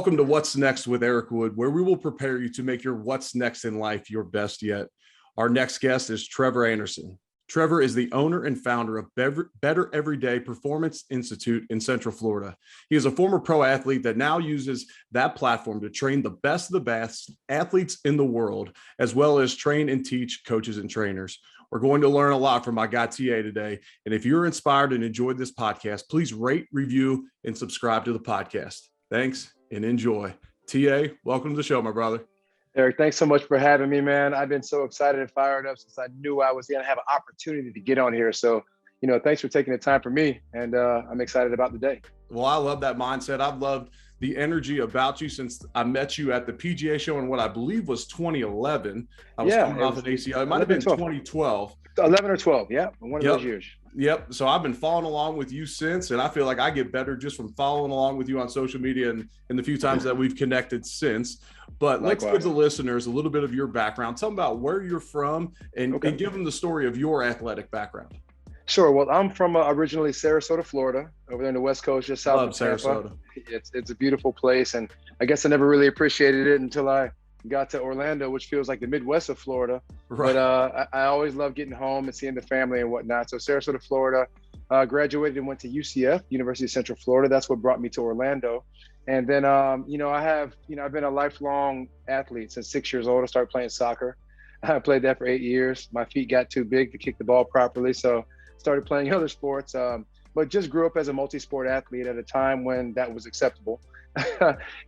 Welcome to What's Next with Eric Wood, where we will prepare you to make your what's next in life your best yet. Our next guest is Trevor Anderson. Trevor is the owner and founder of Better Everyday Performance Institute in Central Florida. He is a former pro athlete that now uses that platform to train the best of the best athletes in the world, as well as train and teach coaches and trainers. We're going to learn a lot from my guy, TA, today. And if you're inspired and enjoyed this podcast, please rate, review, and subscribe to the podcast. Thanks and enjoy. TA, welcome to the show, my brother. Eric, thanks so much for having me, man. I've been so excited and fired up since I knew I was going to have an opportunity to get on here. So, thanks for taking the time for me. And I'm excited about the day. Well, I love that mindset. I've loved the energy about you since I met you at the PGA show in what I believe was 2011. I was coming off an ACL. It might have been 2012. 11 or 12, yeah, one of those years. Yep. So I've been following along with you since, and I feel like I get better just from following along with you on social media and the few times that we've connected since. But Let's give the listeners a little bit of your background. Tell them about where you're from and give them the story of your athletic background. Sure. Well, I'm from originally Sarasota, Florida, over there in the West Coast, just south of Tampa. Sarasota. It's a beautiful place, and I guess I never really appreciated it until I got to Orlando, which feels like the Midwest of Florida. Right. But I always love getting home and seeing the family and whatnot. So Sarasota, Florida, graduated and went to UCF, University of Central Florida. That's what brought me to Orlando. And then, I've been a lifelong athlete since 6 years old. I started playing soccer. I played that for 8 years. My feet got too big to kick the ball properly, so started playing other sports. But just grew up as a multi-sport athlete at a time when that was acceptable.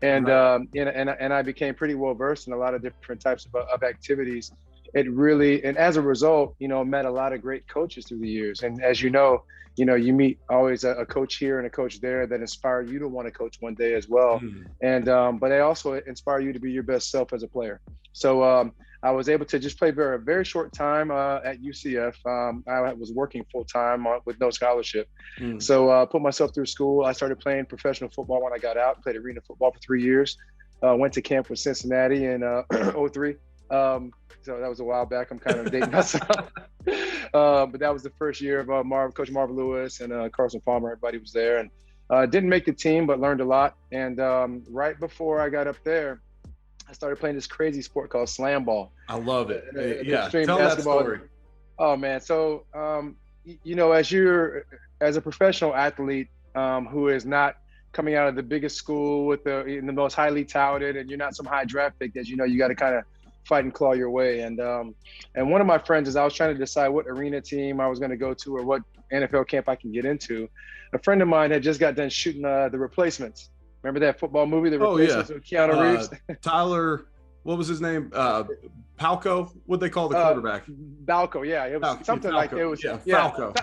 And I became pretty well versed in a lot of different types of activities. And as a result, met a lot of great coaches through the years. And as you you meet always a coach here and a coach there that inspire you to want to coach one day as well. And but they also inspire you to be your best self as a player. So I was able to just play for a very short time at UCF. I was working full time with no scholarship. So put myself through school. I started playing professional football when I got out, played arena football for 3 years. Went to camp with Cincinnati in 03. So that was a while back. I'm kind of dating myself. But that was the first year of Coach Marvin Lewis and Carson Palmer. Everybody was there, and didn't make the team, but learned a lot. And right before I got up there, I started playing this crazy sport called SlamBall. I love it. Yeah, tell basketball. That story. Oh man, so as a professional athlete who is not coming out of the biggest school with the most highly touted, and you're not some high draft pick that you got to kind of fight and claw your way. And one of my friends, as I was trying to decide what arena team I was going to go to or what NFL camp I can get into, a friend of mine had just got done shooting The Replacements. Remember that football movie, The Replacements, with Keanu Reeves? Tyler, what was his name? Palco? What'd they call the quarterback? Balco, yeah. It was something like it was. Yeah, Falco.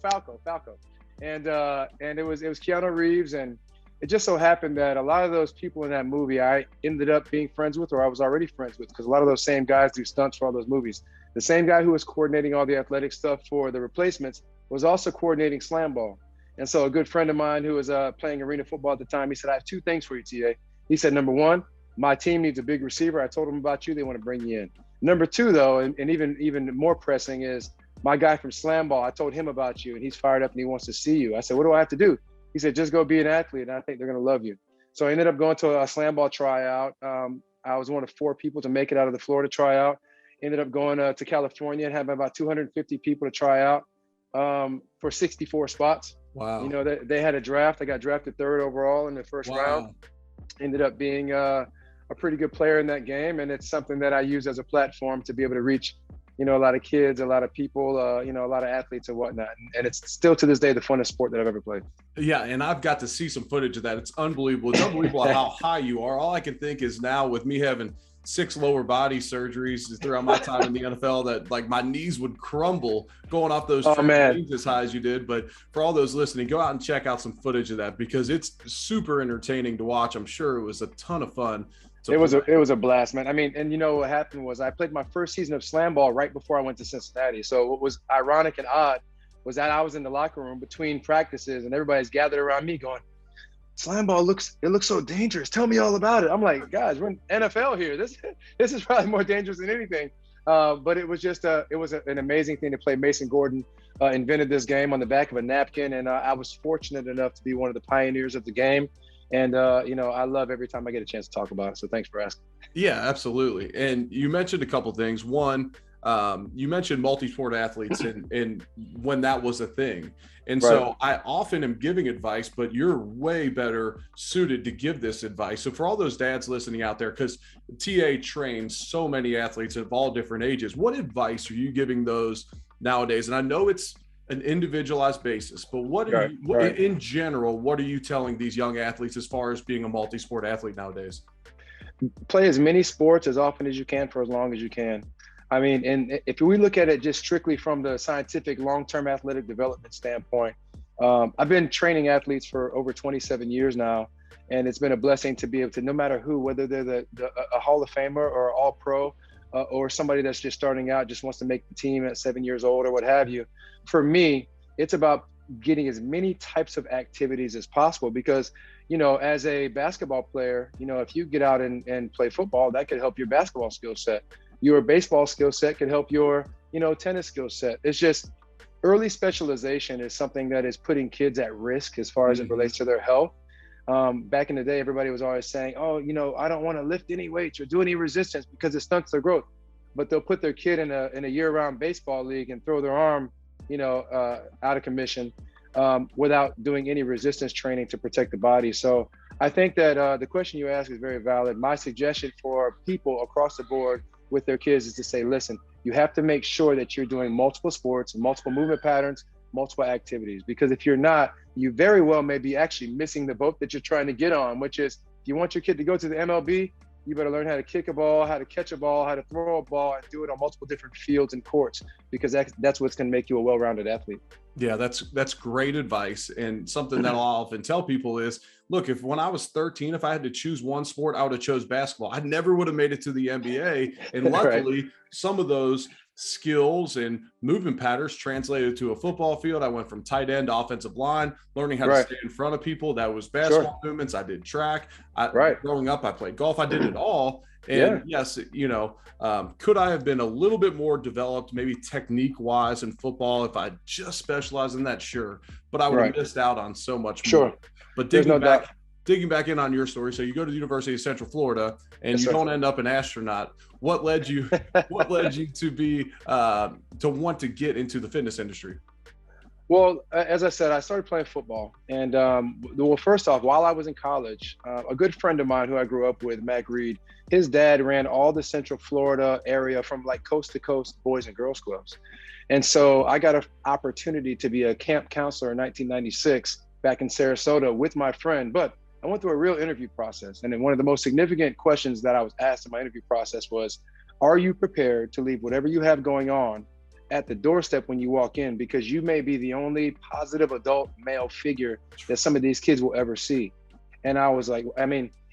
Falco. And it was Keanu Reeves, and it just so happened that a lot of those people in that movie I ended up being friends with, or I was already friends with, because a lot of those same guys do stunts for all those movies. The same guy who was coordinating all the athletic stuff for The Replacements was also coordinating SlamBall. And so a good friend of mine who was playing arena football at the time, he said, I have two things for you, TA. He said, number one, my team needs a big receiver. I told them about you. They want to bring you in. Number two, though, and even more pressing, is my guy from SlamBall. I told him about you, and he's fired up and he wants to see you. I said, what do I have to do? He said, just go be an athlete, and I think they're going to love you. So I ended up going to a SlamBall tryout. I was one of 4 people to make it out of the Florida tryout. Ended up going to California and having about 250 people to try out for 64 spots. Wow. They had a draft. I got drafted 3rd overall in the first round. Ended up being a pretty good player in that game, and it's something that I use as a platform to be able to reach a lot of kids, a lot of people, a lot of athletes and whatnot. And it's still to this day the funnest sport that I've ever played. Yeah, and I've got to see some footage of that. It's unbelievable. It's unbelievable how high you are. All I can think is now with me having 6 lower body surgeries throughout my time in the NFL that like my knees would crumble going off those trampolines as high as you did. But for all those listening, go out and check out some footage of that because it's super entertaining to watch. I'm sure it was a ton of fun. It was a blast, man. I mean, and what happened was I played my first season of SlamBall right before I went to Cincinnati. So what was ironic and odd was that I was in the locker room between practices and everybody's gathered around me going, SlamBall looks so dangerous. Tell me all about it. I'm like, guys, we're in NFL here. This is probably more dangerous than anything. But it was just an amazing thing to play. Mason Gordon invented this game on the back of a napkin, and I was fortunate enough to be one of the pioneers of the game. And, I love every time I get a chance to talk about it. So thanks for asking. Yeah, absolutely. And you mentioned a couple things. One, you mentioned multi-sport athletes and when that was a thing. And Right. so I often am giving advice, but you're way better suited to give this advice. So for all those dads listening out there, because TA trains so many athletes of all different ages, what advice are you giving those nowadays? And I know it's an individualized basis, but Right. in general, what are you telling these young athletes as far as being a multi-sport athlete nowadays? Play as many sports as often as you can for as long as you can. I mean, and if we look at it just strictly from the scientific long-term athletic development standpoint, I've been training athletes for over 27 years now, and it's been a blessing to be able to, no matter who, whether they're a Hall of Famer or all pro, or somebody that's just starting out, just wants to make the team at 7 years old or what have you. For me, it's about getting as many types of activities as possible because, as a basketball player, if you get out and play football, that could help your basketball skill set. Your baseball skill set could help your, tennis skill set. It's just early specialization is something that is putting kids at risk as far as it relates to their health. Back in the day, everybody was always saying, oh, I don't want to lift any weights or do any resistance because it stunts their growth. But they'll put their kid in a year-round baseball league and throw their arm, out of commission without doing any resistance training to protect the body. So I think that the question you ask is very valid. My suggestion for people across the board with their kids is to say, listen, you have to make sure that you're doing multiple sports, multiple movement patterns, multiple activities, because if you're not, you very well may be actually missing the boat that you're trying to get on, which is if you want your kid to go to the MLB, you better learn how to kick a ball, how to catch a ball, how to throw a ball, and do it on multiple different fields and courts, because that's what's going to make you a well-rounded athlete. Yeah, that's great advice. And something that I'll often tell people is, look, if when I was 13, if I had to choose one sport, I would have chose basketball. I never would have made it to the NBA. And Right. luckily, some of those skills and movement patterns translated to a football field. I went from tight end to offensive line, learning how to Right. stay in front of people. That was Sure. basketball movements. I did track. Right. Growing up, I played golf. I did it all. Yeah. And yes, could I have been a little bit more developed, maybe technique wise in football if I just specialized in that? Sure. But I would have Right. missed out on so much more. Sure. But There's no doubt. digging back in on your story. So you go to the University of Central Florida and Yes, you sir. don't end up an astronaut. What led you to be to want to get into the fitness industry? Well, as I said, I started playing football. And well, first off, while I was in college, a good friend of mine who I grew up with, Mac Reed, his dad ran all the Central Florida area from like coast to coast boys and girls clubs. And so I got an opportunity to be a camp counselor in 1996 back in Sarasota with my friend. But I went through a real interview process. And then one of the most significant questions that I was asked in my interview process was, are you prepared to leave whatever you have going on at the doorstep when you walk in, because you may be the only positive adult male figure that some of these kids will ever see? And I was like,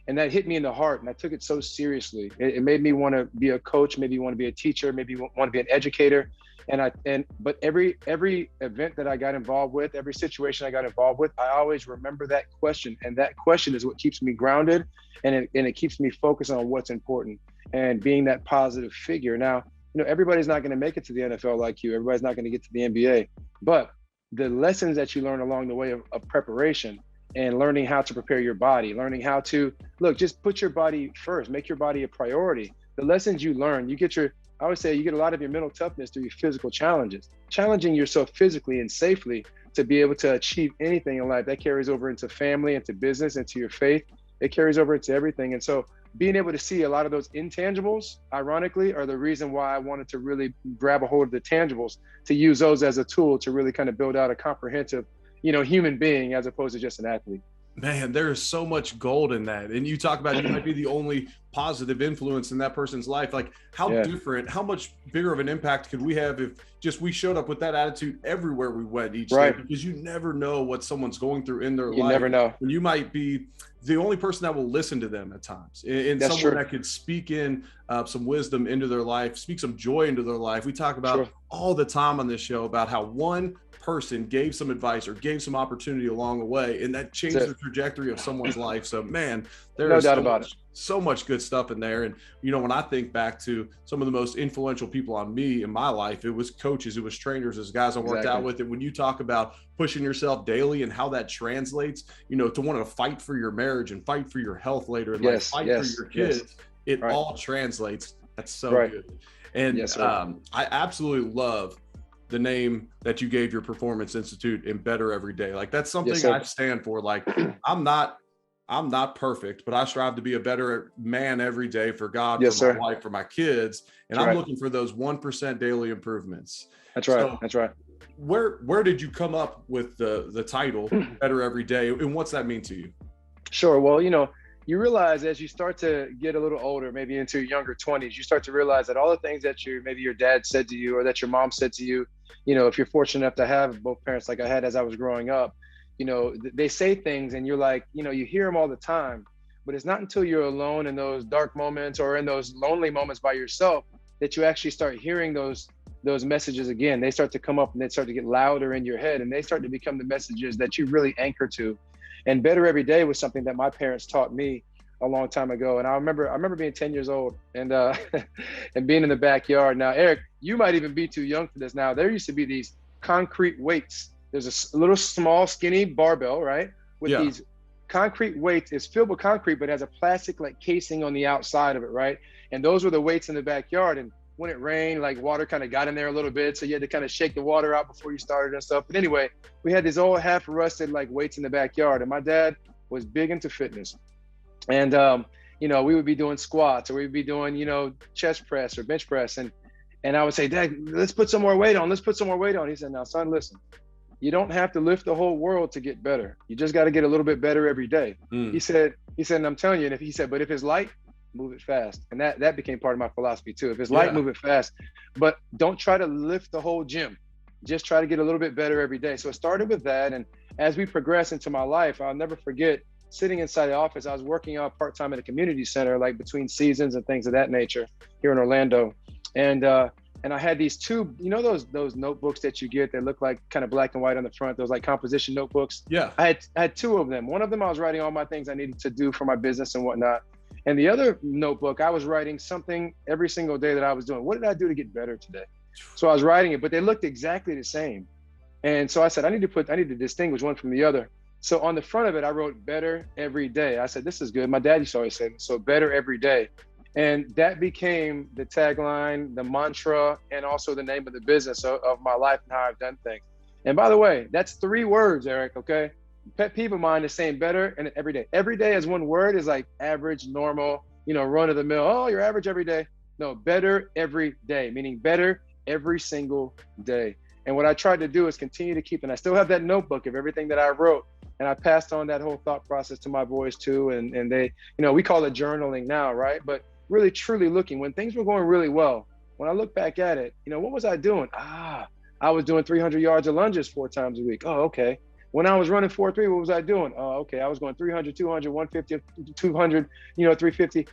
and that hit me in the heart, and I took it so seriously. It made me want to be a coach, maybe want to be a teacher, maybe want to be an educator. But every event that I got involved with, every situation I got involved with, I always remember that question, and that question is what keeps me grounded, and it keeps me focused on what's important and being that positive figure. Now, everybody's not going to make it to the NFL like you. Everybody's not going to get to the NBA. But the lessons that you learn along the way of preparation and learning how to prepare your body, learning how to, just put your body first, make your body a priority. The lessons you learn, I always say you get a lot of your mental toughness through your physical challenges. Challenging yourself physically and safely to be able to achieve anything in life, that carries over into family, into business, into your faith. It carries over into everything. And so being able to see a lot of those intangibles, ironically, are the reason why I wanted to really grab a hold of the tangibles, to use those as a tool to really kind of build out a comprehensive, human being as opposed to just an athlete. Man, there is so much gold in that. And you talk about you might be the only positive influence in that person's life. Like how different, how much bigger of an impact could we have if just we showed up with that attitude everywhere we went each day? Because you never know what someone's going through in their life. You never know. When you might be the only person that will listen to them at times, and That's someone true. that could speak in some wisdom into their life, speak some joy into their life. We talk about all the time on this show about how one person gave some advice or gave some opportunity along the way, and that changed the trajectory of someone's life. So man, there No is doubt about it. so much good stuff in there. And when I think back to some of the most influential people on me in my life, it was coaches, it was trainers, it was guys I worked out with. And when you talk about pushing yourself daily and how that translates, to want to fight for your marriage and fight for your health later in life, fight for your kids, it all translates. That's so good. And I absolutely love the name that you gave your Performance Institute in Better Every Day. Like, that's something I stand for. Like, I'm not perfect, but I strive to be a better man every day for God, for my wife, for my kids. And I'm looking for those 1% daily improvements. That's right. So, that's right. Where did you come up with the title Better Every Day, and what's that mean to you? Sure. Well, you realize as you start to get a little older, maybe into your younger 20s, you start to realize that all the things that maybe your dad said to you or that your mom said to you, if you're fortunate enough to have both parents like I had as I was growing up, they say things and you're like, you hear them all the time, but it's not until you're alone in those dark moments or in those lonely moments by yourself that you actually start hearing those messages again. They start to come up and they start to get louder in your head, and they start to become the messages that you really anchor to. And Better Every Day was something that my parents taught me a long time ago. And I remember being 10 years old and and being in the backyard. Now, Eric, you might even be too young for this. Now, there used to be these concrete weights. There's a little small skinny barbell, right? With these concrete weights. It's filled with concrete, but has a plastic like casing on the outside of it, right? And those were the weights in the backyard. And when it rained, like water kind of got in there a little bit. So you had to kind of shake the water out before you started and stuff. But anyway, we had these old half rusted like weights in the backyard. And my dad was big into fitness. And, we would be doing squats or we'd be doing, chest press or bench press. And I would say, Dad, let's put some more weight on. Let's put some more weight on. He said, now, son, listen, you don't have to lift the whole world to get better. You just got to get a little bit better every day. He said, and I'm telling you, but if it's light, move it fast. And that became part of my philosophy too. If it's light, move it fast, but don't try to lift the whole gym. Just try to get a little bit better every day. So it started with that. And as we progress into my life, I'll never forget sitting inside the office. I was working out part-time at a community center, like between seasons and things of that nature here in Orlando. And I had these two, those notebooks that you get that look like kind of black and white on the front, those like composition notebooks. Yeah. I had two of them. One of them, I was writing all my things I needed to do for my business and whatnot. And the other notebook, I was writing something every single day that I was doing. What did I do to get better today? So I was writing it, but they looked exactly the same. And so I said, I need to distinguish one from the other. So on the front of it, I wrote Better Every Day. I said, this is good. My dad used to always say, so Better Every Day. And that became the tagline, the mantra, and also the name of the business of my life and how I've done things. And by the way, that's 3 words, Eric, okay? Pet peeve of mine is saying better and every day. Every day as one word is like average, normal, run of the mill. Oh, you're average every day. No, better every day, meaning better every single day. And what I tried to do is continue to keep, and I still have that notebook of everything that I wrote. And I passed on that whole thought process to my boys too. And they, we call it journaling now, right? But really, truly looking, when things were going really well, when I look back at it, what was I doing? I was doing 300 yards of lunges 4 times a week. Oh, okay. When I was running 4.3, what was I doing? Oh, okay. I was going 300, 200, 150, 200, 350.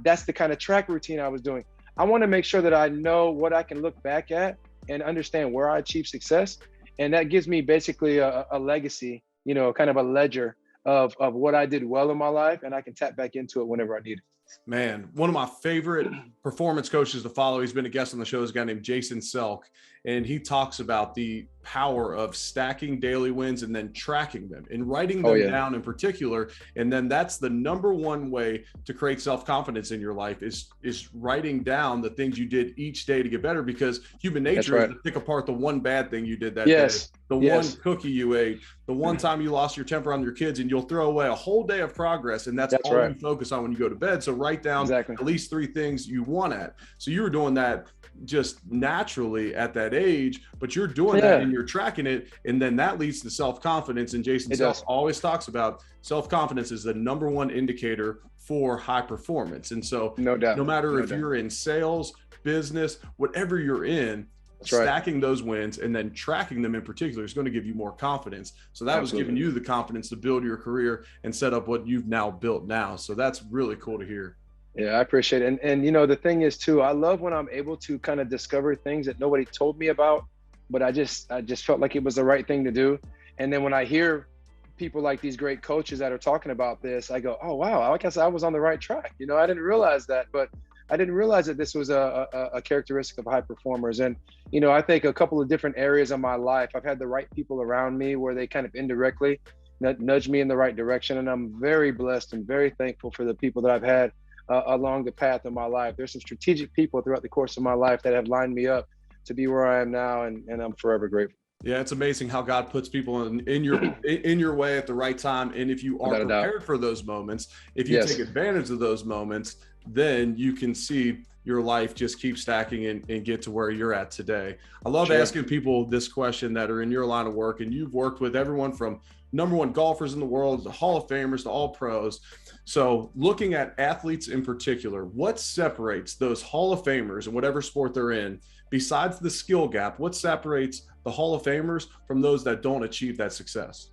That's the kind of track routine I was doing. I want to make sure that I know what I can look back at and understand where I achieved success. And that gives me basically a legacy, kind of a ledger of what I did well in my life. And I can tap back into it whenever I need it. Man, one of my favorite performance coaches to follow, he's been a guest on the show, is a guy named Jason Selk, and he talks about the power of stacking daily wins and then tracking them and writing them down in particular. And then that's the number one way to create self-confidence in your life is writing down the things you did each day to get better, because human nature is to pick apart the one bad thing you did that day, the one cookie you ate, the one time you lost your temper on your kids, and you'll throw away a whole day of progress. And that's all you focus on when you go to bed. So write down at least 3 things you won at. So you were doing that just naturally at that age, but you're doing that and you're tracking it. And then that leads to self-confidence. And Jason Self always talks about self-confidence is the number one indicator for high performance. And so no matter if you're in sales, business, whatever you're in, stacking those wins and then tracking them in particular is going to give you more confidence. So that was giving you the confidence to build your career and set up what you've now built now. So that's really cool to hear. Yeah, I appreciate it. And the thing is too, I love when I'm able to kind of discover things that nobody told me about but I just felt like it was the right thing to do. And then when I hear people like these great coaches that are talking about this, I go, oh wow, I guess I was on the right track. You know, I didn't realize that, but I didn't realize that this was a characteristic of high performers. And, you know, I think a couple of different areas of my life, I've had the right people around me where they kind of indirectly nudge me in the right direction. And I'm very blessed and very thankful for the people that I've had along the path of my life. There's some strategic people throughout the course of my life that have lined me up to be where I am now. And I'm forever grateful. Yeah, it's amazing how God puts people in your way at the right time. And if you are prepared for those moments, if you take advantage of those moments, then you can see your life just keep stacking and get to where you're at today. I love asking people this question that are in your line of work, and you've worked with everyone from #1 golfers in the world to Hall of Famers to all pros. So looking at athletes in particular, what separates those Hall of Famers in whatever sport they're in, besides the skill gap, what separates the Hall of Famers from those that don't achieve that success?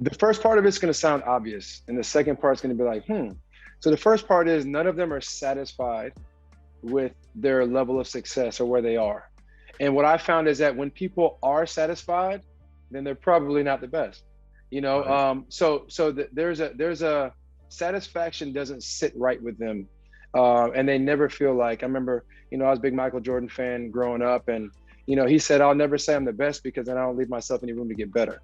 The first part of it's going to sound obvious, and the second part is going to be like, So the first part is none of them are satisfied with their level of success or where they are. And what I found is that when people are satisfied, then they're probably not the best. You know, right. There's a satisfaction doesn't sit right with them, and they never feel like. I remember, you know, I was a big Michael Jordan fan growing up, and you know, he said, "I'll never say I'm the best because then I don't leave myself any room to get better."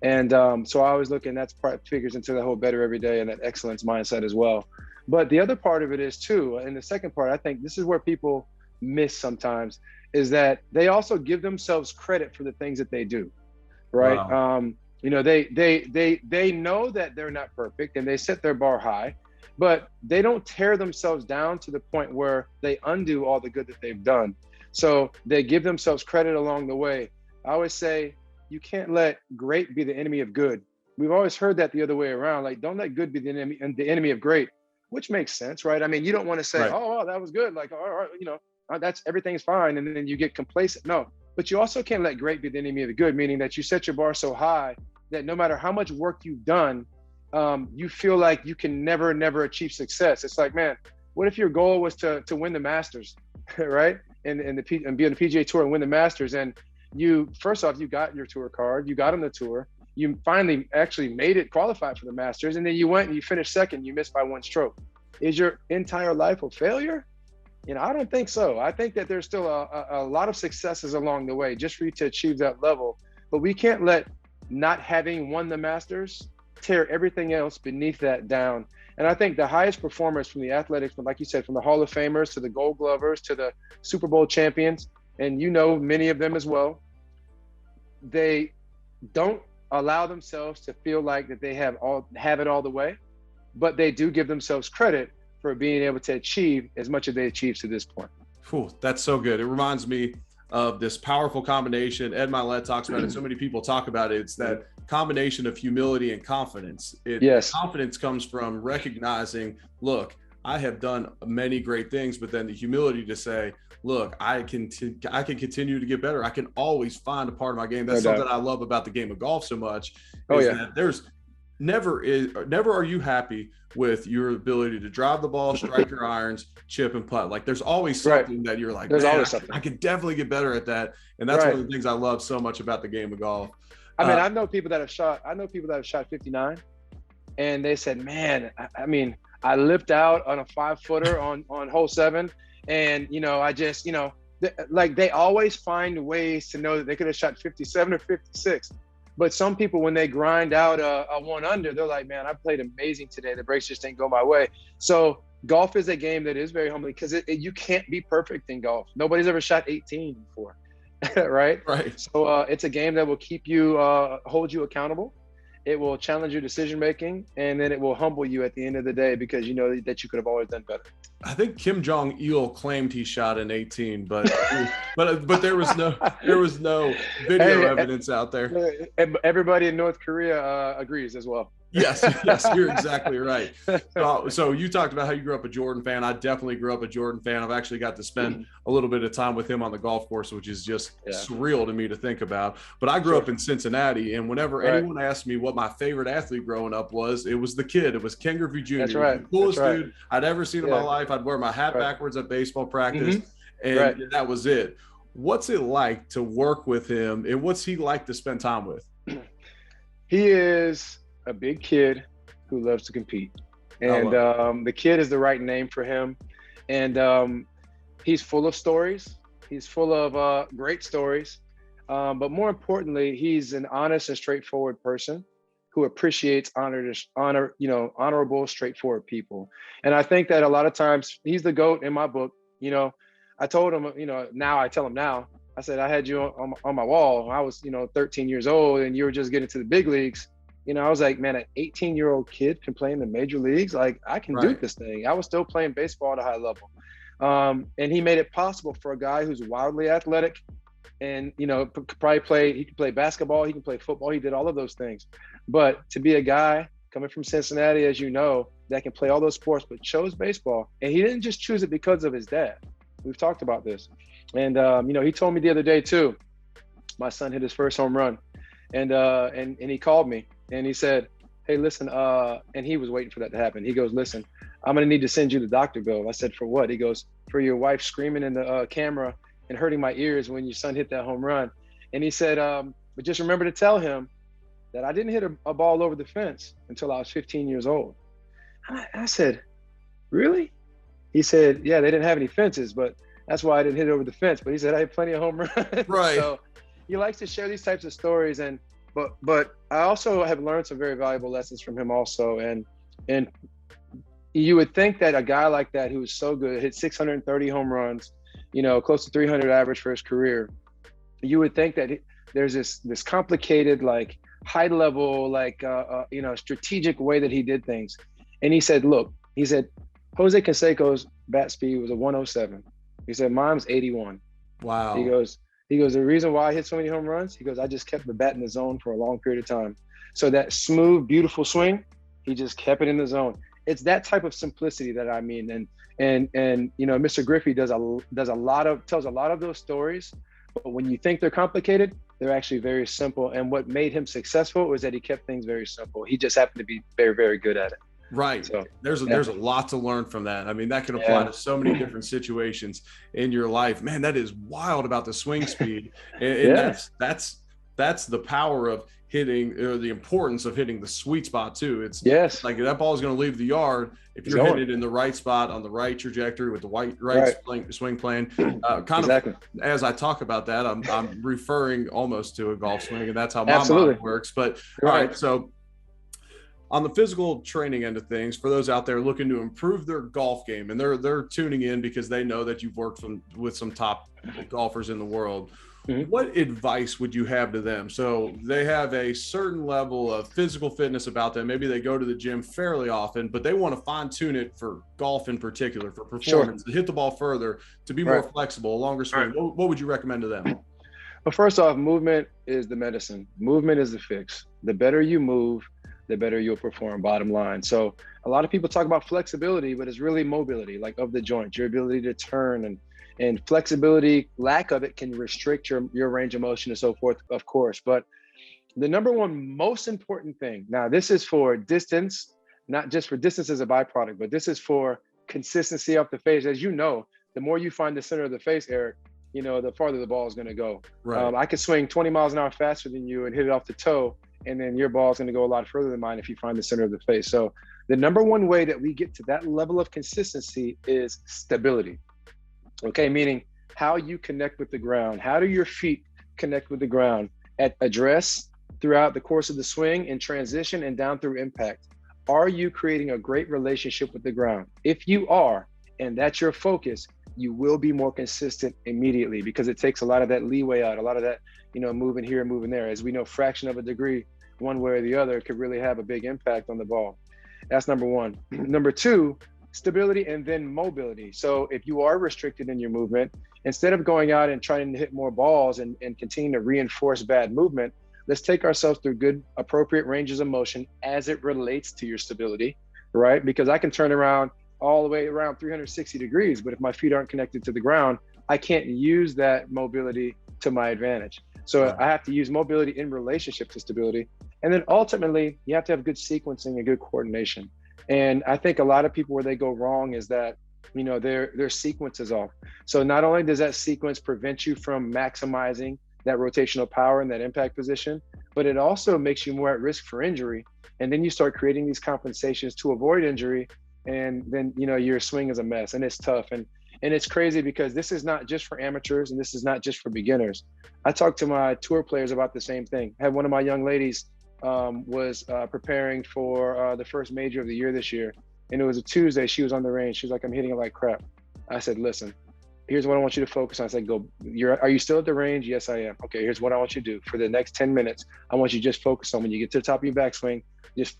And so I always look, and that's part figures into the whole better every day and that excellence mindset as well. But the other part of it is too, and the second part, I think this is where people miss sometimes, is that they also give themselves credit for the things that they do, right? Wow. You know, they know that they're not perfect and they set their bar high, but they don't tear themselves down to the point where they undo all the good that they've done. So they give themselves credit along the way. I always say, you can't let great be the enemy of good. We've always heard that the other way around, like don't let good be the enemy of great, which makes sense, right? I mean, you don't want to say, right. Oh, that was good. Like, all right, you know, that's everything's fine. And then you get complacent. No, but you also can't let great be the enemy of the good, meaning that you set your bar so high that no matter how much work you've done, you feel like you can never achieve success. It's like, man, what if your goal was to win the Masters, right? And be on the PGA Tour and win the Masters. And you, first off, you got your tour card, you got on the tour, you finally actually made it qualified for the Masters, and then you went and you finished second, you missed by 1 stroke. Is your entire life a failure? You know, I don't think so. I think that there's still a lot of successes along the way just for you to achieve that level. But we can't let not having won the Masters tear everything else beneath that down. And I think the highest performers from the athletics, like you said, from the Hall of Famers to the Gold Glovers to the Super Bowl champions, and you know many of them as well, they don't allow themselves to feel like that they have it all the way, but they do give themselves credit for being able to achieve as much as they achieved to this point. Whew, that's so good. It reminds me of this powerful combination. Ed Milet talks about it. So many people talk about it. It's that combination of humility and confidence. Yes. Confidence comes from recognizing, look, I have done many great things, but then the humility to say, look, I can continue to get better. I can always find a part of my game. That's something I love about the game of golf so much. That there's never are you happy with your ability to drive the ball, strike your irons, chip and putt. Like there's always something that you're like, there's always something. I could definitely get better at that. And that's one of the things I love so much about the game of golf. I mean, I know people that have shot 59 and they said, man, I mean, I lipped out on a 5-footer on hole 7. And, you know, I just, you know, like they always find ways to know that they could have shot 57 or 56. But some people, when they grind out a 1 under, they're like, man, I played amazing today. The breaks just didn't go my way. So golf is a game that is very humbling because you can't be perfect in golf. Nobody's ever shot 18 before, right? Right. So it's a game that will keep you, hold you accountable. It will challenge your decision-making, and then it will humble you at the end of the day because you know that you could have always done better. I think Kim Jong-il claimed he shot an 18, but there was no video evidence out there. Everybody in North Korea agrees as well. Yes, you're exactly right. So you talked about how you grew up a Jordan fan. I definitely grew up a Jordan fan. I've actually got to spend a little bit of time with him on the golf course, which is just surreal to me to think about. But I grew up in Cincinnati, and whenever anyone asked me what my favorite athlete growing up was, it was the kid. It was Ken Griffey Jr. That's right. The coolest dude I'd ever seen in my life. I'd wear my hat backwards at baseball practice, and that was it. What's it like to work with him, and what's he like to spend time with? He is a big kid who loves to compete. I And love it. the kid is the right name for him. And he's full of stories. He's full of great stories. But more importantly, he's an honest and straightforward person who appreciates honorable, straightforward people. And I think that a lot of times he's the GOAT in my book. You know, I told him, now I tell him now, I said, I had you on my wall. I was, 13 years old and you were just getting to the big leagues. I was like, man, an 18-year-old kid can play in the major leagues. Like, I can do Right. this thing. I was still playing baseball at a high level. And he made it possible for a guy who's wildly athletic and, he can play basketball, he can play football. He did all of those things. But to be a guy coming from Cincinnati, as you know, that can play all those sports, but chose baseball. And he didn't just choose it because of his dad. We've talked about this. And, he told me the other day too, my son hit his first home run and he called me and he said, hey, listen, and he was waiting for that to happen. He goes, listen, I'm going to need to send you the doctor bill. I said, for what? He goes, for your wife screaming in the camera and hurting my ears when your son hit that home run. And he said, but just remember to tell him that I didn't hit a ball over the fence until I was 15 years old. I said, really? He said, yeah, they didn't have any fences, but that's why I didn't hit it over the fence. But he said, I had plenty of home runs. Right. So he likes to share these types of stories. But I also have learned some very valuable lessons from him also. And you would think that a guy like that, who is so good, hit 630 home runs, close to 300 average for his career. You would think that there's this complicated, like high level, like, strategic way that he did things. And he said, look, Jose Canseco's bat speed was a 107. He said, mine's 81. Wow. He goes, the reason why I hit so many home runs, he goes, I just kept the bat in the zone for a long period of time. So that smooth, beautiful swing, he just kept it in the zone. It's that type of simplicity that I mean. And Mr. Griffey tells a lot of those stories, but when you think they're complicated, they're actually very simple. And what made him successful was that he kept things very simple. He just happened to be very, very good at it. Right. So, there's a lot to learn from that. I mean, that can apply to so many different situations in your life. Man, that is wild about the swing speed. And that's the power of hitting, or the importance of hitting the sweet spot too. It's like that ball is going to leave the yard if you're hitting it in the right spot on the right trajectory with the right swing plan. Of as I talk about that, I'm referring almost to a golf swing, and that's how my mind works. But all right, so on the physical training end of things, for those out there looking to improve their golf game, and they're tuning in because they know that you've worked with some top golfers in the world, what advice would you have to them? So they have a certain level of physical fitness about them. Maybe they go to the gym fairly often, but they want to fine tune it for golf in particular, for performance, to hit the ball further, to be more flexible, a longer swing. What would you recommend to them? Well, first off, movement is the medicine. Movement is the fix. The better you move, the better you'll perform, bottom line. So a lot of people talk about flexibility, but it's really mobility, like of the joint, your ability to turn, and flexibility, lack of it can restrict your range of motion and so forth, of course. But the number one most important thing, now this is for distance, not just for distance as a byproduct, but this is for consistency off the face. As you know, the more you find the center of the face, Eric, the farther the ball is going to go. Right. I could swing 20 miles an hour faster than you and hit it off the toe, and then your ball is going to go a lot further than mine if you find the center of the face. So the number one way that we get to that level of consistency is stability. Okay, meaning how you connect with the ground. How do your feet connect with the ground at address throughout the course of the swing, in transition, and down through impact? Are you creating a great relationship with the ground? If you are, and that's your focus, you will be more consistent immediately, because it takes a lot of that leeway out, a lot of that, moving here and moving there. As we know, fraction of a degree, one way or the other, could really have a big impact on the ball. That's number one. Number two, stability and then mobility. So if you are restricted in your movement, instead of going out and trying to hit more balls and continue to reinforce bad movement, let's take ourselves through good, appropriate ranges of motion as it relates to your stability, right? Because I can turn around all the way around 360 degrees, but if my feet aren't connected to the ground, I can't use that mobility to my advantage. So I have to use mobility in relationship to stability. And then ultimately, you have to have good sequencing and good coordination. And I think a lot of people, where they go wrong is that their sequence is off. So not only does that sequence prevent you from maximizing that rotational power in that impact position, but it also makes you more at risk for injury. And then you start creating these compensations to avoid injury. And then, your swing is a mess, and it's tough. And it's crazy because this is not just for amateurs and this is not just for beginners. I talked to my tour players about the same thing. I had one of my young ladies was preparing for the first major of the year this year. And it was a Tuesday. She was on the range. She was like, I'm hitting it like crap. I said, listen, here's what I want you to focus on. I said, are you still at the range? Yes, I am. Okay, here's what I want you to do. For the next 10 minutes, I want you to just focus on when you get to the top of your backswing, just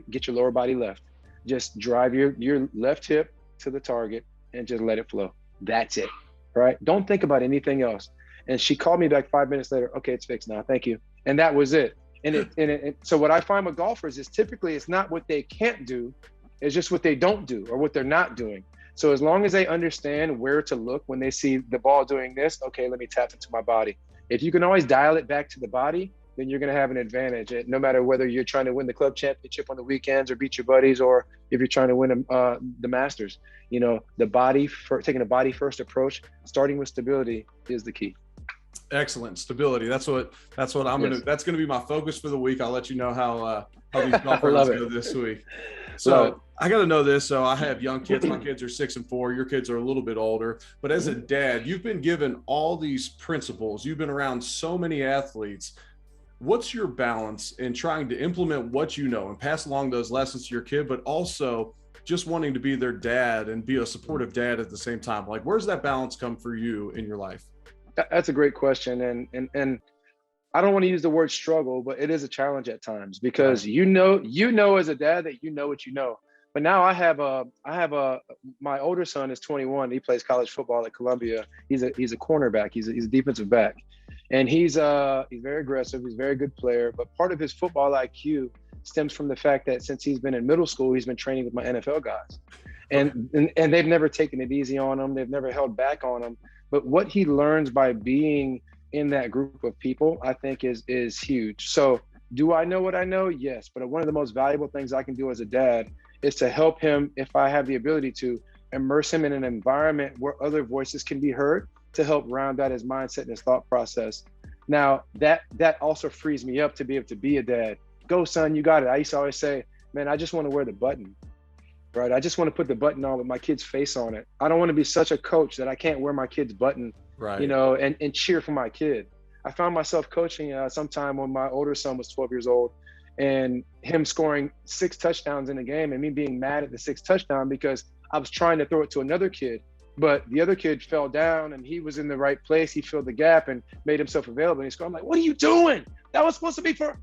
get your lower body left. Just drive your left hip to the target and just let it flow. That's it, right? Don't think about anything else. And she called me back 5 minutes later. Okay, it's fixed now. Thank you. And that was it. And so what I find with golfers is typically it's not what they can't do, it's just what they don't do or what they're not doing. So as long as they understand where to look when they see the ball doing this, okay, let me tap into my body. If you can always dial it back to the body, then you're going to have an advantage. No matter whether you're trying to win the club championship on the weekends or beat your buddies, or if you're trying to win the Masters, taking a body first approach, starting with stability is the key. Excellent. Stability. That's what that's going to be my focus for the week. I'll let you know how these golfers go this week. So I got to know this. So I have young kids. My kids are 6 and 4. Your kids are a little bit older, but as a dad, you've been given all these principles. You've been around so many athletes. What's your balance in trying to implement what you know and pass along those lessons to your kid, but also just wanting to be their dad and be a supportive dad at the same time? Like, where's that balance come for you in your life? That's a great question. And I don't want to use the word struggle, but it is a challenge at times because right. you know as a dad that you know what you know. But now I have my older son is 21. He plays college football at Columbia. He's a cornerback. He's a defensive back, and he's very aggressive. He's a very good player. But part of his football IQ stems from the fact that since he's been in middle school, he's been training with my NFL guys, and they've never taken it easy on him. They've never held back on him. But what he learns by being in that group of people, I think is huge. So do I know what I know? Yes. But one of the most valuable things I can do as a dad is to help him, if I have the ability to, immerse him in an environment where other voices can be heard to help round out his mindset and his thought process. Now, that also frees me up to be able to be a dad. Go, son, you got it. I used to always say, man, I just want to wear the button, right? I just want to put the button on with my kid's face on it. I don't want to be such a coach that I can't wear my kid's button, right? And cheer for my kid. I found myself coaching sometime when my older son was 12 years old, and him scoring 6 touchdowns in a game and me being mad at the 6th touchdown because I was trying to throw it to another kid, but the other kid fell down and he was in the right place. He filled the gap and made himself available. And he scored. I'm like, what are you doing? That was supposed to be for.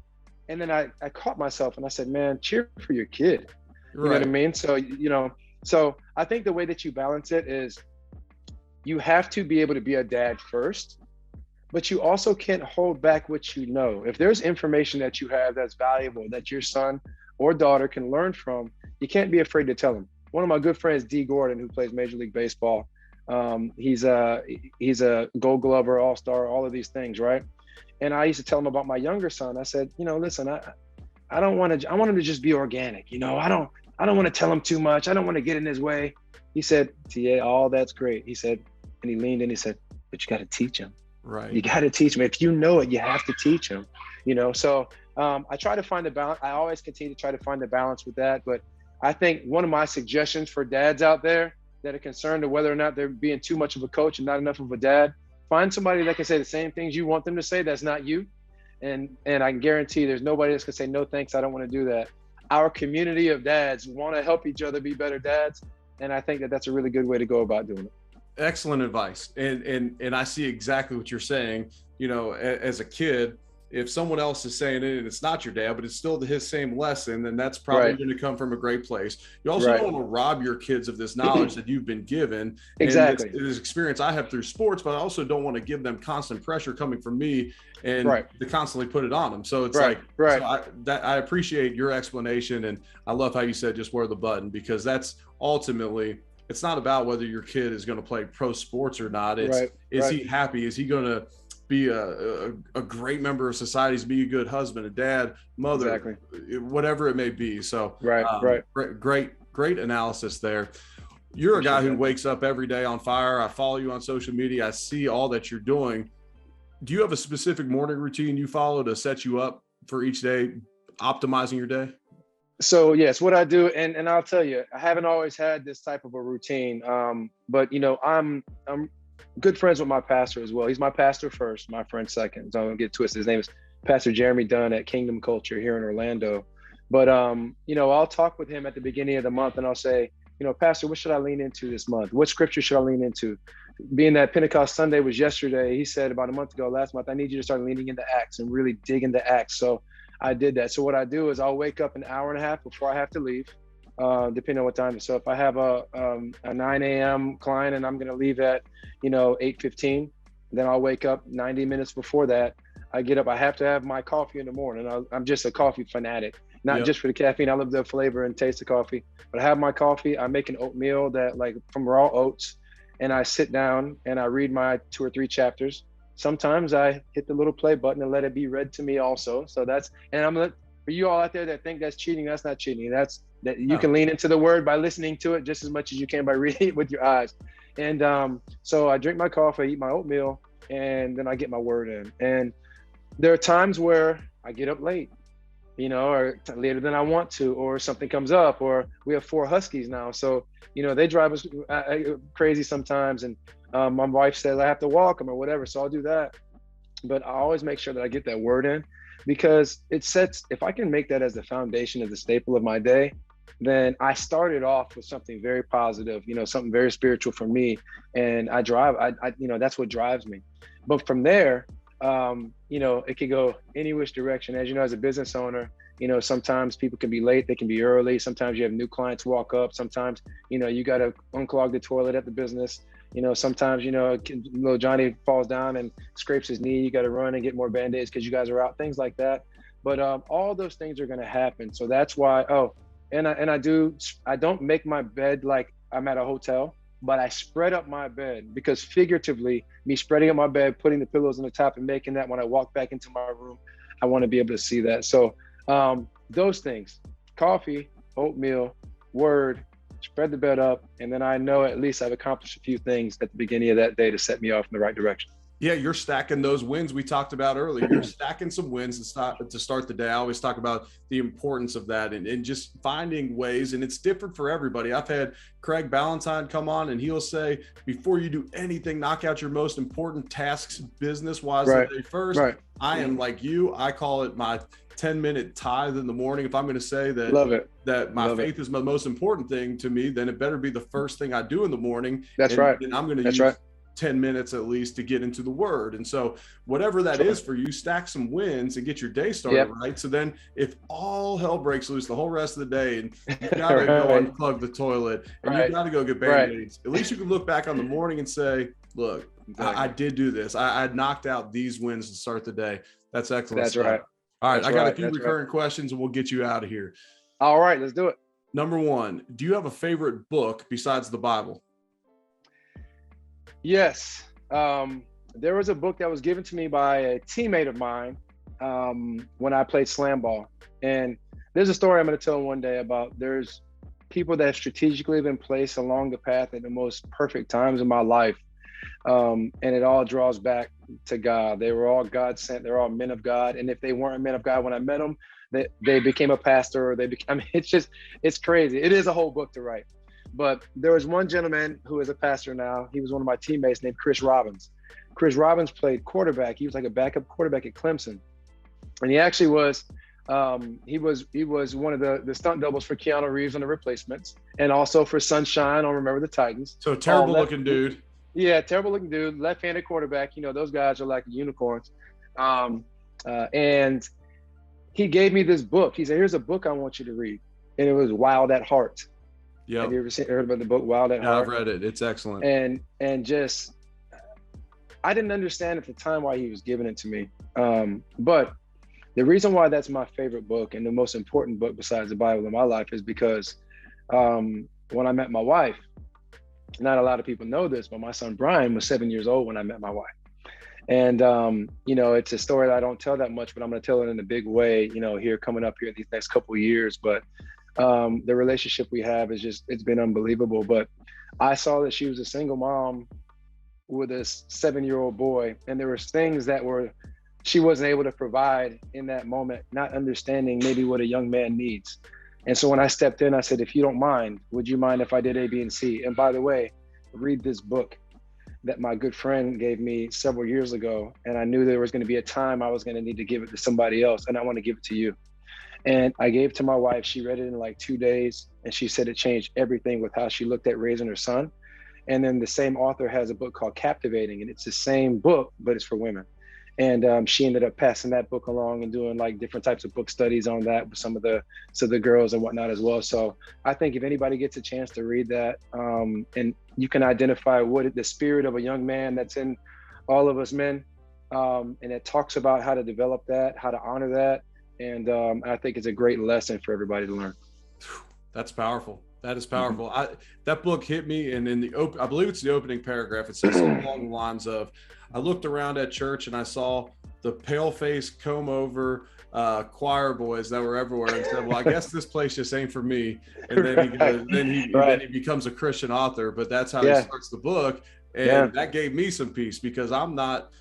And then I caught myself and I said, man, cheer for your kid. You know what I mean? So, so I think the way that you balance it is you have to be able to be a dad first, but you also can't hold back what you know. If there's information that you have that's valuable, that your son or daughter can learn from, you can't be afraid to tell them. One of my good friends, D. Gordon, who plays Major League Baseball, he's a Gold Glover, All-Star, all of these things, right? And I used to tell him about my younger son. I said, listen, I want him to just be organic. I don't want to tell him too much. I don't want to get in his way. He said, TA, all that's great. He said, and he leaned in, he said, but you got to teach him. Right. You got to teach him. If you know it, you have to teach him, So I try to find the balance. I always continue to try to find the balance with that. But I think one of my suggestions for dads out there that are concerned of whether or not they're being too much of a coach and not enough of a dad, find somebody that can say the same things you want them to say that's not you. And I can guarantee there's nobody that's going to say, no, thanks, I don't want to do that. Our community of dads want to help each other be better dads. And I think that that's a really good way to go about doing it. Excellent advice. And I see exactly what you're saying. As a kid, if someone else is saying it and it's not your dad, but it's still his same lesson, then that's probably going to come from a great place. You also don't want to rob your kids of this knowledge that you've been given. Exactly. And this experience I have through sports, but I also don't want to give them constant pressure coming from me and to constantly put it on them. So it's so I appreciate your explanation. And I love how you said, just wear the button, because that's ultimately, it's not about whether your kid is going to play pro sports or not. It's is he happy? Is he going to be a great member of society, to be a good husband, a dad, mother, whatever it may be. So great analysis there. You're a guy who that. wakes up every day on fire. I follow you on social media. I see all that you're doing. Do you have a specific morning routine you follow to set you up for each day, optimizing your day? So yes, what I do, and I'll tell you, I haven't always had this type of a routine. But I'm good friends with my pastor as well. He's my pastor first, my friend second. So I don't get twisted. His name is Pastor Jeremy Dunn at Kingdom Culture here in Orlando. But I'll talk with him at the beginning of the month, and I'll say, Pastor, what should I lean into this month? What scripture should I lean into? Being that Pentecost Sunday was yesterday, he said about a month ago, last month, I need you to start leaning into Acts and really dig into Acts. So I did that. So what I do is I'll wake up an hour and a half before I have to leave, depending on what time. So if I have a 9 a.m. client and I'm going to leave at, 8:15, then I'll wake up 90 minutes before that. I get up. I have to have my coffee in the morning. I'm just a coffee fanatic, not just for the caffeine. I love the flavor and taste of coffee, but I have my coffee. I make an oatmeal from raw oats, and I sit down and I read my 2 or 3 chapters. Sometimes I hit the little play button and let it be read to me also. So for you all out there that think that's cheating, that's not cheating. You can lean into the word by listening to it just as much as you can by reading it with your eyes. And so I drink my coffee, I eat my oatmeal, and then I get my word in. And there are times where I get up late, or later than I want to, or something comes up, or we have 4 Huskies now. So, they drive us crazy sometimes. And my wife says I have to walk them or whatever. So I'll do that. But I always make sure that I get that word in, because if I can make that as the foundation, as the staple of my day, then I started off with something very positive, something very spiritual for me. And I that's what drives me. But from there, it could go any which direction. As you know, as a business owner, sometimes people can be late, they can be early. Sometimes you have new clients walk up. Sometimes, you got to unclog the toilet at the business. Sometimes, little Johnny falls down and scrapes his knee. You got to run and get more Band-Aids because you guys are out, things like that. But all those things are going to happen. So that's why, I don't make my bed like I'm at a hotel, but I spread up my bed, because figuratively, me spreading up my bed, putting the pillows on the top and making that when I walk back into my room, I want to be able to see that. So those things, coffee, oatmeal, word, spread the bed up, and then I know at least I've accomplished a few things at the beginning of that day to set me off in the right direction. Yeah, you're stacking those wins we talked about earlier. You're stacking some wins to start the day. I always talk about the importance of that and just finding ways, and it's different for everybody. I've had Craig Ballantyne come on, and he'll say, before you do anything, knock out your most important tasks business-wise the day first. Right. I am like you. I call it my 10-minute tithe in the morning. If I'm going to say that my faith is the most important thing to me, then it better be the first thing I do in the morning. That's right. And I'm going to use 10 minutes at least to get into the word. And so whatever that is for you, stack some wins and get your day started right. So then if all hell breaks loose the whole rest of the day and you gotta go unplug the toilet and you gotta go get Band-Aids, at least you can look back on the morning and say, look, I did do this. I knocked out these wins to start the day. That's excellent. That's right. All right. I got a few recurring questions and we'll get you out of here. All right, let's do it. Number 1, do you have a favorite book besides the Bible? Yes. There was a book that was given to me by a teammate of mine when I played SlamBall. And there's a story I'm going to tell one day about there's people that strategically have been placed along the path at the most perfect times in my life. And it all draws back to God. They were all God sent. They're all men of God. And if they weren't men of God when I met them, they became a pastor, or it's crazy. It is a whole book to write. But there was one gentleman who is a pastor now. He was one of my teammates named Chris Robbins. Chris Robbins played quarterback. He was like a backup quarterback at Clemson. And he actually was, he was one of the stunt doubles for Keanu Reeves on The Replacements, and also for Sunshine on Remember the Titans. So terrible looking dude. Yeah, terrible looking dude, left-handed quarterback. Those guys are like unicorns. And he gave me this book. He said, here's a book I want you to read. And it was Wild at Heart. Yeah. Have you ever heard about the book Wild at Heart? I've read it. It's excellent. And just, I didn't understand at the time why he was giving it to me. But the reason why that's my favorite book and the most important book besides the Bible in my life is because when I met my wife, not a lot of people know this, but my son Brian was 7 years old when I met my wife. And, it's a story that I don't tell that much, but I'm going to tell it in a big way, here coming up here in these next couple of years. But the relationship we have is it's been unbelievable. But I saw that she was a single mom with a 7-year-old boy, and there was things that she wasn't able to provide in that moment, not understanding maybe what a young man needs. And so when I stepped in, I said, if you don't mind, would you mind if I did A, B, and C? And by the way, read this book that my good friend gave me several years ago. And I knew there was going to be a time I was going to need to give it to somebody else, and I want to give it to you. And I gave it to my wife. She read it in like 2 days, and she said it changed everything with how she looked at raising her son. And then the same author has a book called Captivating, and it's the same book, but it's for women. And she ended up passing that book along and doing like different types of book studies on that with some of the girls and whatnot as well. So I think if anybody gets a chance to read that, and you can identify what the spirit of a young man that's in all of us men, and it talks about how to develop that, how to honor that. And I think it's a great lesson for everybody to learn. That's powerful. That is powerful. That book hit me, and in I believe it's the opening paragraph. It says something along the lines of, I looked around at church and I saw the pale-faced, comb-over choir boys that were everywhere, and said, "Well, I guess this place just ain't for me." And then he becomes a Christian author. But that's how he starts the book, and that gave me some peace, because I'm not,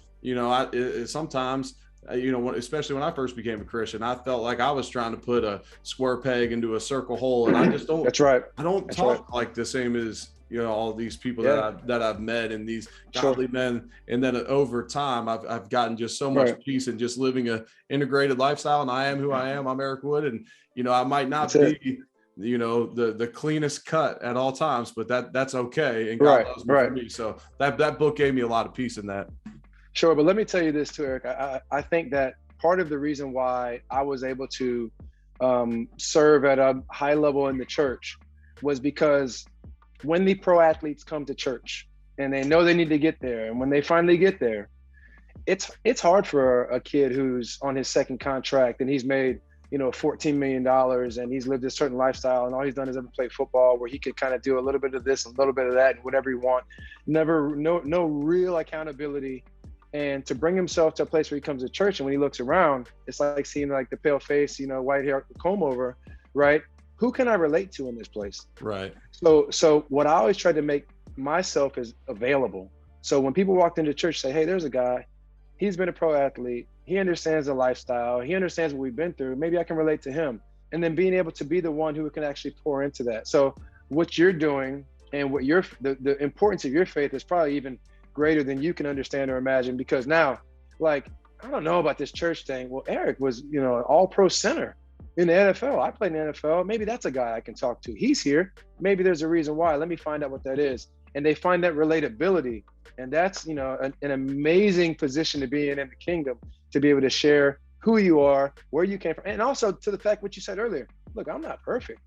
sometimes. Especially when I first became a Christian, I felt like I was trying to put a square peg into a circle hole, and I just don't. That's right. I don't talk like the same as all these people that I've met, and these godly men. And then over time, I've gotten just so much peace in just living a integrated lifestyle. And I am who I am. I'm Eric Wood, and I might not be the cleanest cut at all times, but that's okay. And God loves me for me. So that book gave me a lot of peace in that. Sure, but let me tell you this too, Eric. I think that part of the reason why I was able to serve at a high level in the church was because when the pro athletes come to church and they know they need to get there, and when they finally get there, it's hard for a kid who's on his second contract and he's made $14 million and he's lived a certain lifestyle, and all he's done is ever play football, where he could kind of do a little bit of this, a little bit of that, and whatever he want. No real accountability. And to bring himself to a place where he comes to church, and when he looks around, it's like seeing like the pale face, white hair, comb over, right? Who can I relate to in this place? Right. So what I always try to make myself is available. So when people walked into church, say, hey, there's a guy, he's been a pro athlete, he understands the lifestyle, he understands what we've been through, maybe I can relate to him. And then being able to be the one who can actually pour into that. So what you're doing and what the importance of your faith is probably even greater than you can understand or imagine, because now, like, I don't know about this church thing. Well, Eric was, all pro center in the NFL. I played in the NFL. Maybe that's a guy I can talk to. He's here. Maybe there's a reason why. Let me find out what that is. And they find that relatability. And that's, an amazing position to be in the kingdom, to be able to share who you are, where you came from. And also to the fact what you said earlier, look, I'm not perfect.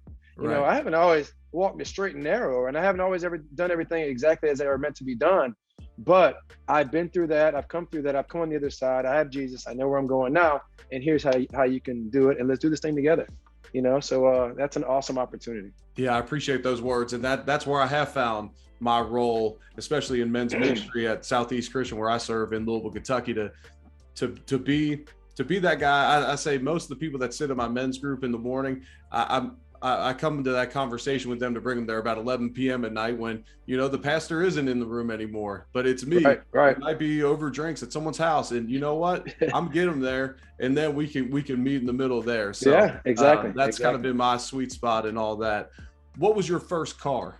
I haven't always walked the straight and narrow, and I haven't always ever done everything exactly as they were meant to be done. But I've been through that. I've come through that. I've come on the other side. I have Jesus. I know where I'm going now. And here's how you can do it. And let's do this thing together. So that's an awesome opportunity. Yeah, I appreciate those words. And that's where I have found my role, especially in men's ministry at Southeast Christian, where I serve in Louisville, Kentucky, to be that guy. I say most of the people that sit in my men's group in the morning, I come into that conversation with them to bring them there about 11 p.m. at night, when, the pastor isn't in the room anymore, but it's me. Right. It might be over drinks at someone's house. And you know what? I'm getting them there, and then we can meet in the middle there. So yeah, exactly. That's kind of been my sweet spot and all that. What was your first car?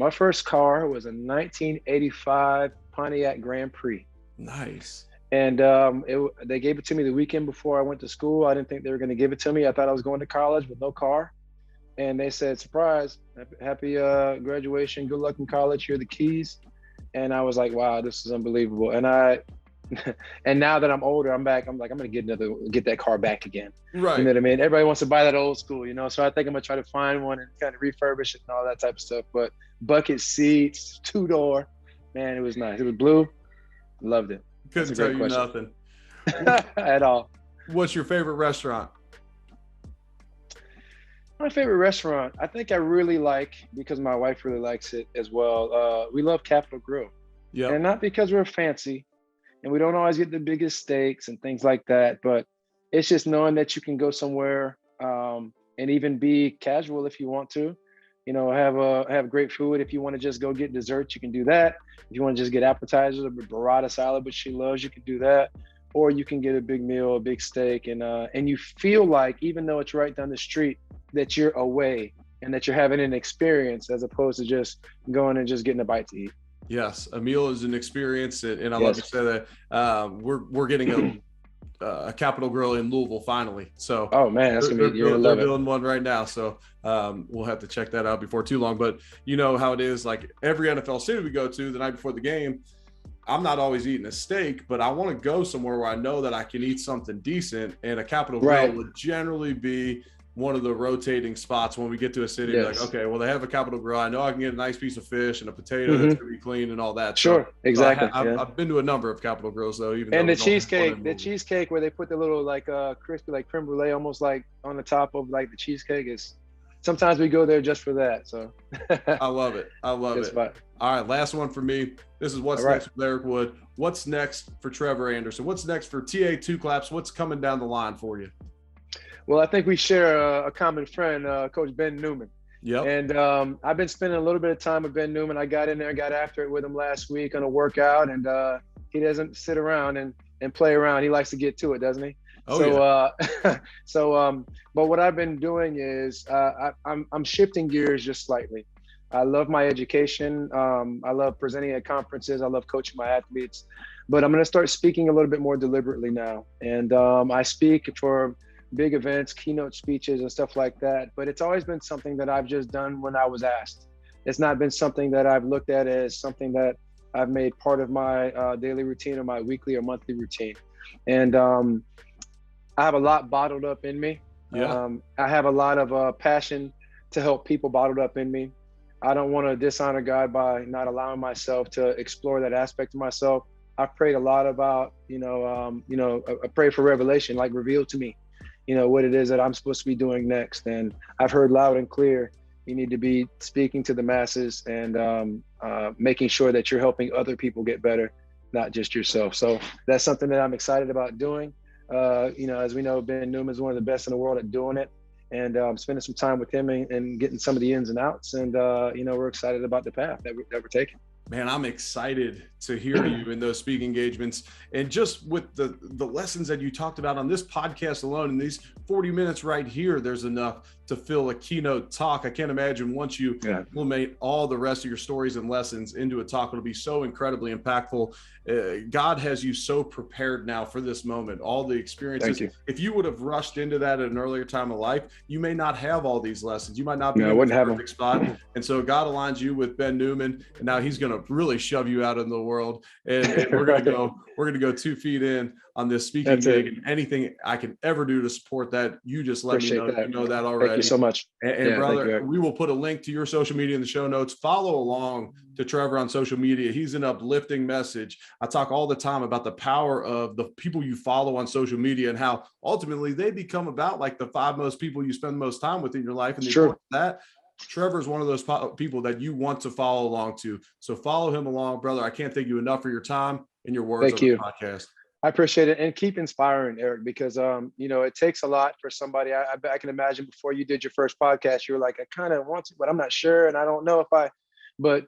My first car was a 1985 Pontiac Grand Prix. Nice. And they gave it to me the weekend before I went to school. I didn't think they were going to give it to me. I thought I was going to college with no car. And they said, surprise, happy graduation, good luck in college, here are the keys. And I was like, wow, this is unbelievable. And and now that I'm older, I'm back. I'm like, I'm going to get that car back again. Right. You know what I mean? Everybody wants to buy that old school, So I think I'm going to try to find one and kind of refurbish it and all that type of stuff. But bucket seats, 2-door, man, it was nice. It was blue. Loved it. Couldn't tell you nothing. At all. What's your favorite restaurant? My favorite restaurant, I think I really like, because my wife really likes it as well. We love Capitol Grill. Yeah. And not because we're fancy and we don't always get the biggest steaks and things like that, but it's just knowing that you can go somewhere and even be casual if you want to. have great food. If you want to just go get desserts, you can do that. If you want to just get appetizers, a burrata salad, which she loves, you can do that. Or you can get a big meal, a big steak, and you feel like, even though it's right down the street, that you're away and that you're having an experience as opposed to just going and just getting a bite to eat. Yes, a meal is an experience, and I love Yes. you say that. We're getting a Capital Grill in Louisville finally. So Oh man, that's gonna be, you're gonna they're love it. building one right now. So we'll have to check that out before too long. But you know how it is, like every NFL city we go to the night before the game, I'm not always eating a steak, but I want to go somewhere where I know that I can eat something decent, and a Capital Grill Right. would generally be one of the rotating spots when we get to a city. Yes. Like, okay, well, they have a Capital Grill. I know I can get a nice piece of fish and a potato that's Mm-hmm. going to be clean and all that. Sure. Exactly. So Yeah. I've been to a number of Capital Grills though, even though And we don't have one in the Louisville. cheesecake where they put the little like crispy like creme brulee almost like on the top of like the cheesecake is. Sometimes we go there just for that. So I love it. I love it's it. fun. All right, last one for me. This is what's All right. next with Eric Wood. What's next for Trevor Anderson? What's next for TA Two Claps? What's coming down the line for you? Well, I think we share a common friend, Coach Ben Newman. Yep. And I've been spending a little bit of time with Ben Newman. I got in there, got after it with him last week on a workout, and he doesn't sit around and play around. He likes to get to it, doesn't he? Oh, yeah. But what I've been doing is I'm shifting gears just slightly. I love my education. I love presenting at conferences. I love coaching my athletes, but I'm going to start speaking a little bit more deliberately now. And I speak for big events, keynote speeches and stuff like that. But it's always been something that I've just done when I was asked. It's not been something that I've looked at as something that I've made part of my daily routine or my weekly or monthly routine. And I have a lot bottled up in me. Yeah. I have a lot of passion to help people bottled up in me. I don't want to dishonor God by not allowing myself to explore that aspect of myself. I've prayed a lot about, I pray for revelation, like reveal to me, what it is that I'm supposed to be doing next. And I've heard loud and clear, you need to be speaking to the masses and making sure that you're helping other people get better, not just yourself. So that's something that I'm excited about doing. As we know, Ben Newman is one of the best in the world at doing it, and spending some time with him and getting some of the ins and outs. And we're excited about the path that we're taking. Man, I'm excited to hear you in those speaking engagements, and just with the lessons that you talked about on this podcast alone, in these 40 minutes right here, there's enough to fill a keynote talk. I can't imagine once you implement all the rest of your stories and lessons into a talk, it'll be so incredibly impactful. God has you so prepared now for this moment, all the experiences. Thank you. If you would have rushed into that at an earlier time of life, you may not have all these lessons. You might not be in the perfect spot. And so God aligns you with Ben Newman, and now he's going to really shove you out in the world. And we're going to go 2 feet in on this speaking gig, and anything I can ever do to support that, you just let me know. You know that already. Thank you so much. And brother, we will put a link to your social media in the show notes. Follow along to Trevor on social media. He's an uplifting message. I talk all the time about the power of the people you follow on social media and how ultimately they become about like the 5 most people you spend the most time with in your life. And the importance of that, Trevor is one of those people that you want to follow along to. So follow him along, brother. I can't thank you enough for your time and your words on the podcast. I appreciate it. And keep inspiring, Eric, because, it takes a lot for somebody. I can imagine before you did your first podcast, you were like, I kind of want to, but I'm not sure. And I don't know but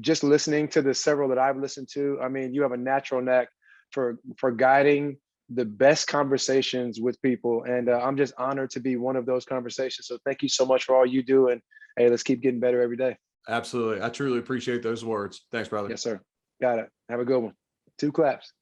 just listening to the several that I've listened to, I mean, you have a natural knack for guiding the best conversations with people. And I'm just honored to be one of those conversations. So thank you so much for all you do. And hey, let's keep getting better every day. Absolutely. I truly appreciate those words. Thanks, brother. Yes, sir. Got it. Have a good one. 2 claps.